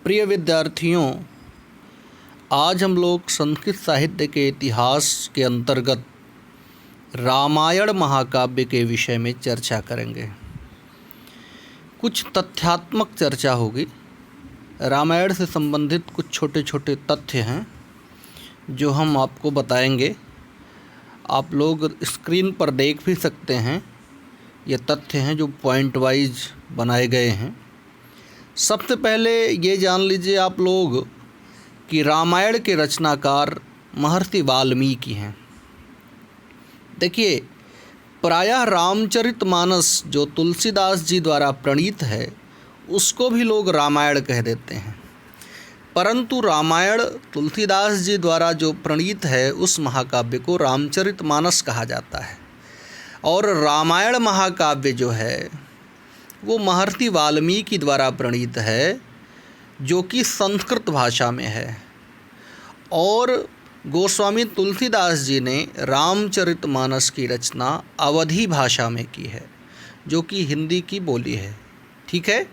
प्रिय विद्यार्थियों, आज हम लोग संस्कृत साहित्य के इतिहास के अंतर्गत रामायण महाकाव्य के विषय में चर्चा करेंगे। कुछ तथ्यात्मक चर्चा होगी। रामायण से संबंधित कुछ छोटे छोटे तथ्य हैं जो हम आपको बताएंगे। आप लोग स्क्रीन पर देख भी सकते हैं। ये तथ्य हैं जो पॉइंट वाइज बनाए गए हैं। सबसे पहले ये जान लीजिए आप लोग कि रामायण के रचनाकार महर्षि वाल्मीकि हैं। देखिए, प्रायः रामचरितमानस जो तुलसीदास जी द्वारा प्रणीत है उसको भी लोग रामायण कह देते हैं, परंतु रामायण तुलसीदास जी द्वारा जो प्रणीत है उस महाकाव्य को रामचरितमानस कहा जाता है। और रामायण महाकाव्य जो है वो महर्षि वाल्मीकि द्वारा प्रणीत है, जो कि संस्कृत भाषा में है। और गोस्वामी तुलसीदास जी ने रामचरितमानस की रचना अवधी भाषा में की है, जो कि हिंदी की बोली है। ठीक है,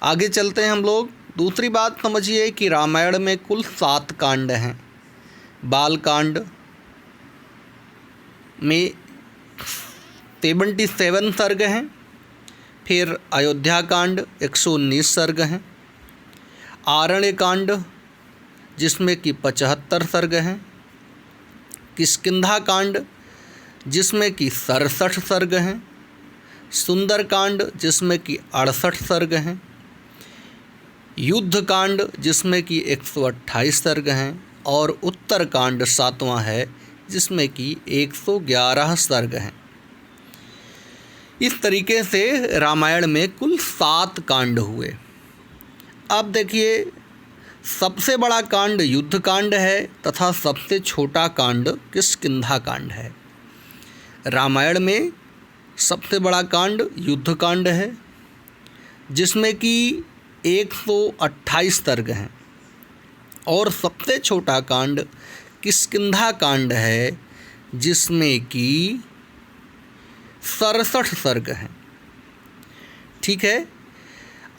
आगे चलते हैं हम लोग। दूसरी बात समझिए कि रामायण में कुल 7 कांड हैं। बालकांड में 77 सर्ग हैं। फिर अयोध्या कांड 119 सर्ग हैं। आरण्य कांड जिसमें कि 75 सर्ग हैं। किष्किंधा कांड जिसमें कि 67 सर्ग हैं। सुंदर कांड जिसमें कि 68 सर्ग हैं। युद्ध कांड जिसमें कि 128 सर्ग हैं। और उत्तर कांड 7वां है जिसमें कि 111 सर्ग हैं। इस तरीके से रामायण में कुल 7 कांड हुए। अब देखिए, सबसे बड़ा कांड युद्ध कांड है तथा सबसे छोटा कांड किष्किंधा कांड है। रामायण में सबसे बड़ा कांड युद्ध कांड है जिसमें कि 128 सर्ग हैं। और सबसे छोटा कांड किष्किंधा कांड है जिसमें कि 67 सर्ग हैं। ठीक है,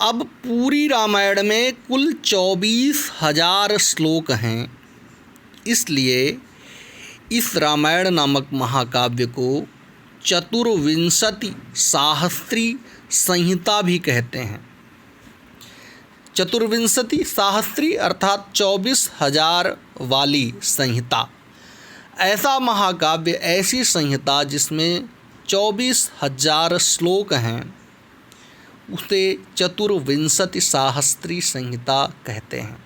अब पूरी रामायण में कुल 24,000 श्लोक हैं। इसलिए इस रामायण नामक महाकाव्य को चतुर्विंशति सहस्त्री संहिता भी कहते हैं। चतुर्विंशति सहस्त्री अर्थात 24,000 वाली संहिता। ऐसा महाकाव्य, ऐसी संहिता जिसमें 24,000 श्लोक हैं, उसे चतुर्विंशति सहस्त्री संहिता कहते हैं।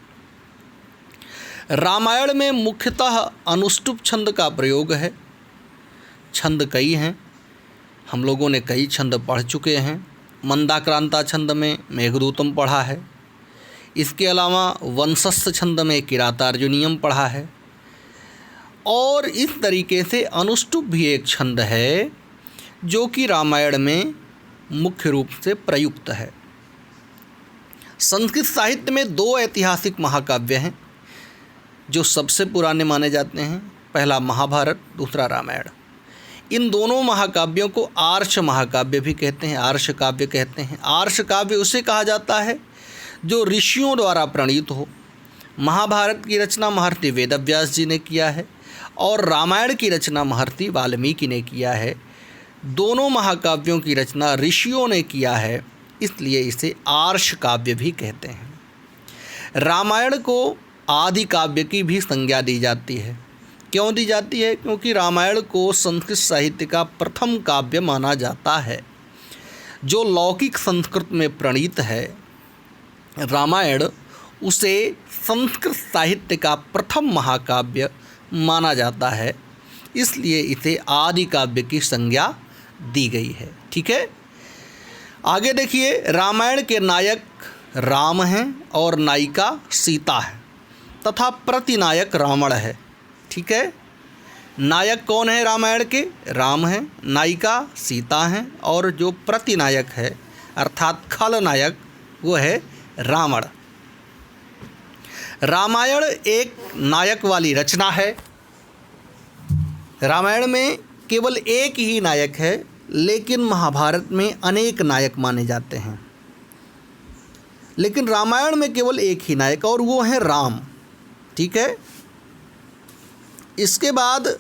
रामायण में मुख्यतः अनुष्टुप छंद का प्रयोग है। छंद कई हैं, हम लोगों ने कई छंद पढ़ चुके हैं। मंदाक्रांता छंद में मेघदूतम पढ़ा है। इसके अलावा वंशस्थ छंद में किरातार्जुनीयम पढ़ा है। और इस तरीके से अनुष्टुप भी एक छंद है जो कि रामायण में मुख्य रूप से प्रयुक्त है। संस्कृत साहित्य में 2 ऐतिहासिक महाकाव्य हैं जो सबसे पुराने माने जाते हैं। पहला महाभारत, दूसरा रामायण। इन दोनों महाकाव्यों को आर्ष महाकाव्य भी कहते हैं, आर्ष काव्य कहते हैं। आर्ष काव्य उसे कहा जाता है जो ऋषियों द्वारा प्रणीत हो। महाभारत की रचना महर्षि वेदव्यास जी ने किया है और रामायण की रचना महर्षि वाल्मीकि ने किया है। दोनों महाकाव्यों की रचना ऋषियों ने किया है, इसलिए इसे आर्ष काव्य भी कहते हैं। रामायण को आदि काव्य की भी संज्ञा दी जाती है। क्यों दी जाती है? क्योंकि रामायण को संस्कृत साहित्य का प्रथम काव्य माना जाता है जो लौकिक संस्कृत में प्रणीत है। रामायण उसे संस्कृत साहित्य का प्रथम महाकाव्य माना जाता है, इसलिए इसे आदि काव्य की संज्ञा दी गई है। ठीक है, आगे देखिए। रामायण के नायक राम हैं और नायिका सीता है तथा प्रतिनायक रावण है। ठीक है, नायक कौन है रामायण के? राम हैं, नायिका सीता हैं और जो प्रतिनायक है अर्थात खलनायक वो है रावण। रामायण एक नायक वाली रचना है। रामायण में केवल एक ही नायक है, लेकिन महाभारत में अनेक नायक माने जाते हैं। लेकिन रामायण में केवल एक ही नायक और वो है राम। ठीक है। इसके बाद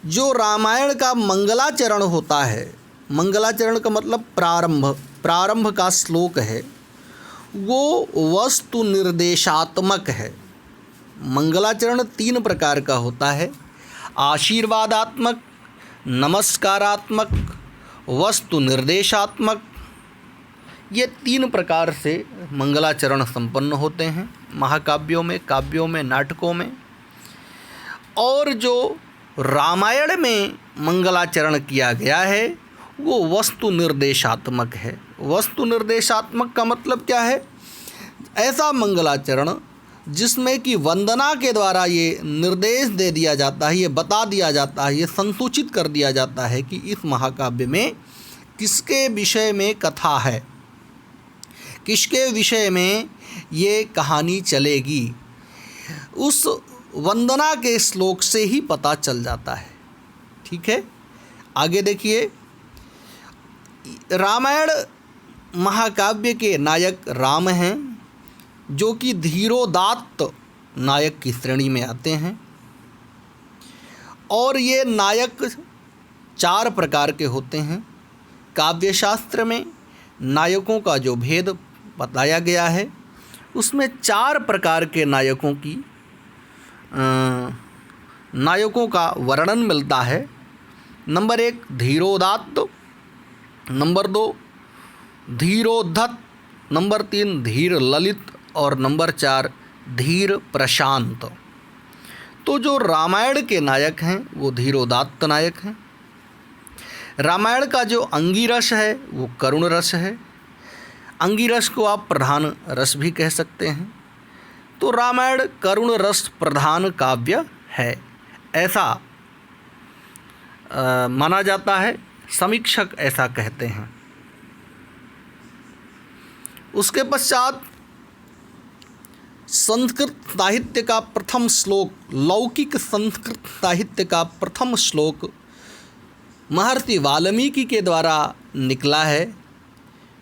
जो रामायण का मंगलाचरण होता है, मंगलाचरण का मतलब प्रारंभ का श्लोक है, वो वस्तु निर्देशात्मक है। मंगलाचरण 3 प्रकार का होता है, आशीर्वादात्मक, नमस्कारात्मक, वस्तु निर्देशात्मक। ये 3 प्रकार से मंगलाचरण संपन्न होते हैं महाकाव्यों में, काव्यों में, नाटकों में। और जो रामायण में मंगलाचरण किया गया है वो वस्तु निर्देशात्मक है। वस्तु निर्देशात्मक का मतलब क्या है? ऐसा मंगलाचरण जिसमें कि वंदना के द्वारा ये निर्देश दे दिया जाता है, ये बता दिया जाता है, ये संसूचित कर दिया जाता है कि इस महाकाव्य में किसके विषय में कथा है, किसके विषय में ये कहानी चलेगी। उस वंदना के श्लोक से ही पता चल जाता है। ठीक है। आगे देखिए, रामायण महाकाव्य के नायक राम हैं, जो कि धीरोदात्त नायक की श्रेणी में आते हैं। और ये नायक 4 प्रकार के होते हैं। काव्यशास्त्र में नायकों का जो भेद बताया गया है उसमें 4 प्रकार के नायकों का वर्णन मिलता है। नंबर 1 धीरोदात्त, नंबर 2 धीरोद्धत, नंबर 3 धीर ललित और नंबर 4 धीर प्रशांत। तो जो रामायण के नायक हैं वो धीरोदात्त नायक हैं। रामायण का जो अंगिरस है वो करुण रस है। अंगिरस को आप प्रधान रस भी कह सकते हैं। तो रामायण करुण रस प्रधान काव्य है, ऐसा माना जाता है। समीक्षक ऐसा कहते हैं। उसके पश्चात संस्कृत साहित्य का प्रथम श्लोक, लौकिक संस्कृत साहित्य का प्रथम श्लोक महर्षि वाल्मीकि के द्वारा निकला है।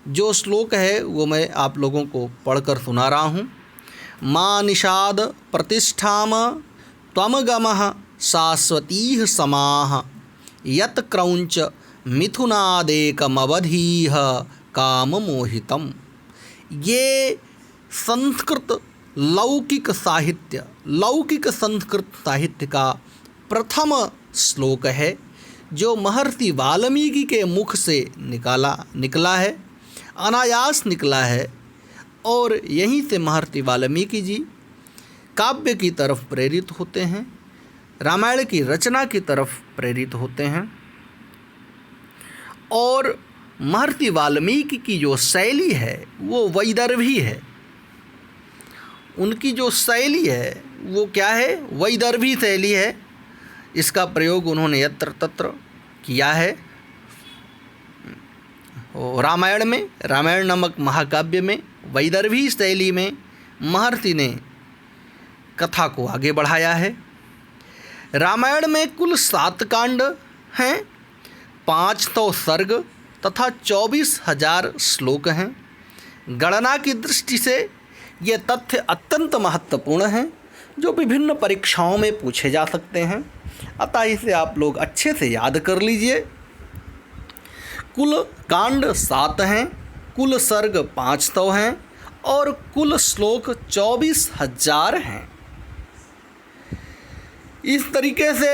जो श्लोक है वो मैं आप लोगों को पढ़कर सुना रहा हूँ। मा निषाद प्रतिष्ठाम त्वमगमः शाश्वतीः समाः यत् क्रौंच मिथुनादेकमवधीः काममोहितम्। ये संस्कृत लौकिक संस्कृत साहित्य का प्रथम श्लोक है, जो महर्षि वाल्मीकि के मुख से निकला है, अनायास निकला है। और यहीं से महर्षि वाल्मीकि जी काव्य की तरफ प्रेरित होते हैं, रामायण की रचना की तरफ प्रेरित होते हैं। और महर्षि वाल्मीकि की जो शैली है वो वैदर्भी है। उनकी जो शैली है वो क्या है? वैदर्भी शैली है। इसका प्रयोग उन्होंने यत्र तत्र किया है। रामायण में, रामायण नामक महाकाव्य में वैदर्भी शैली में महर्षि ने कथा को आगे बढ़ाया है। रामायण में कुल 7 कांड हैं, 500 सर्ग तथा 24,000 श्लोक हैं। गणना की दृष्टि से ये तथ्य अत्यंत महत्वपूर्ण हैं, जो विभिन्न परीक्षाओं में पूछे जा सकते हैं। अतः इसे आप लोग अच्छे से याद कर लीजिए। कुल कांड 7 हैं, कुल सर्ग 500 हैं और कुल श्लोक 24,000 हैं। इस तरीके से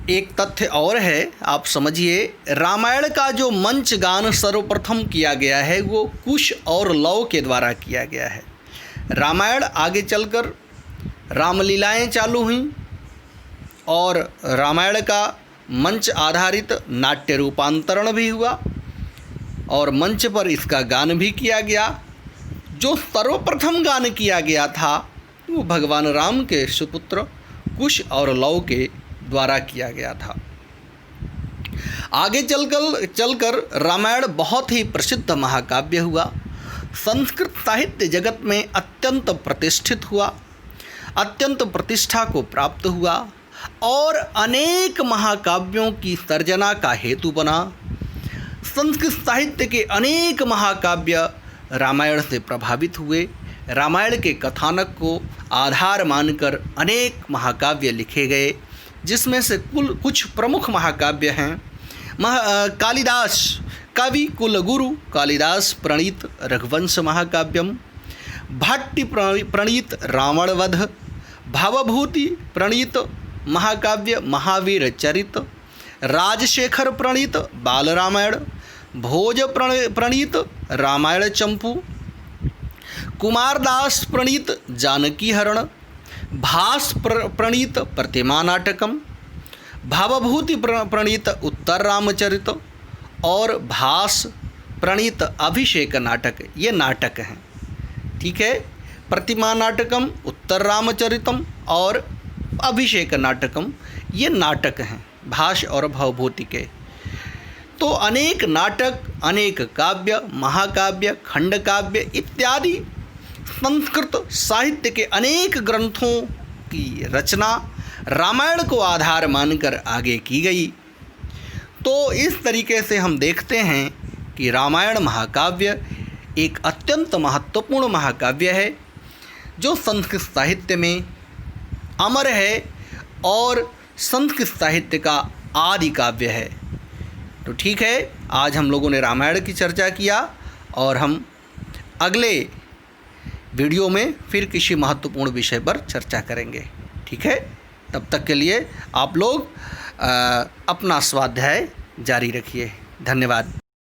एक तथ्य और है, आप समझिए। रामायण का जो मंच गान सर्वप्रथम किया गया है वो कुश और लव के द्वारा किया गया है। रामायण आगे चलकर रामलीलाएं चालू हुईं और रामायण का मंच आधारित नाट्य रूपांतरण भी हुआ और मंच पर इसका गान भी किया गया। जो सर्वप्रथम गान किया गया था वो भगवान राम के सुपुत्र कुश और लव के द्वारा किया गया था। आगे चलकर रामायण बहुत ही प्रसिद्ध महाकाव्य हुआ, संस्कृत साहित्य जगत में अत्यंत प्रतिष्ठित हुआ, अत्यंत प्रतिष्ठा को प्राप्त हुआ और अनेक महाकाव्यों की सर्जना का हेतु बना। संस्कृत साहित्य के अनेक महाकाव्य रामायण से प्रभावित हुए। रामायण के कथानक को आधार मानकर अनेक महाकाव्य लिखे गए, जिसमें से कुछ प्रमुख महाकाव्य हैं कालिदास कवि कुलगुरु कालिदास प्रणीत रघुवंश महाकाव्यम, भट्ट प्रणीत रावणवध, भवभूति प्रणीत महाकाव्य महावीर चरित, राजशेखर प्रणीत बाल रामायण, भोज प्रणीत रामायण चंपू, कुमारदास प्रणीत जानकी हरण, भास प्रणीत प्रतिमा नाटकम, भवभूति प्रणीत उत्तर रामचरित और भास प्रणीत अभिषेक नाटक, ये नाटक हैं। ठीक है, प्रतिमा नाटकम, उत्तर रामचरितम और अभिषेक नाटकम, ये नाटक हैं भास और भवभूति के। तो अनेक नाटक, अनेक काव्य, महाकाव्य, खंडकाव्य इत्यादि संस्कृत साहित्य के अनेक ग्रंथों की रचना रामायण को आधार मानकर आगे की गई। तो इस तरीके से हम देखते हैं कि रामायण महाकाव्य एक अत्यंत महत्वपूर्ण महाकाव्य है जो संस्कृत साहित्य में अमर है और संस्कृत साहित्य का आदि काव्य है। तो ठीक है, आज हम लोगों ने रामायण की चर्चा किया और हम अगले वीडियो में फिर किसी महत्वपूर्ण विषय पर चर्चा करेंगे। ठीक है, तब तक के लिए आप लोग अपना स्वाध्याय जारी रखिए। धन्यवाद।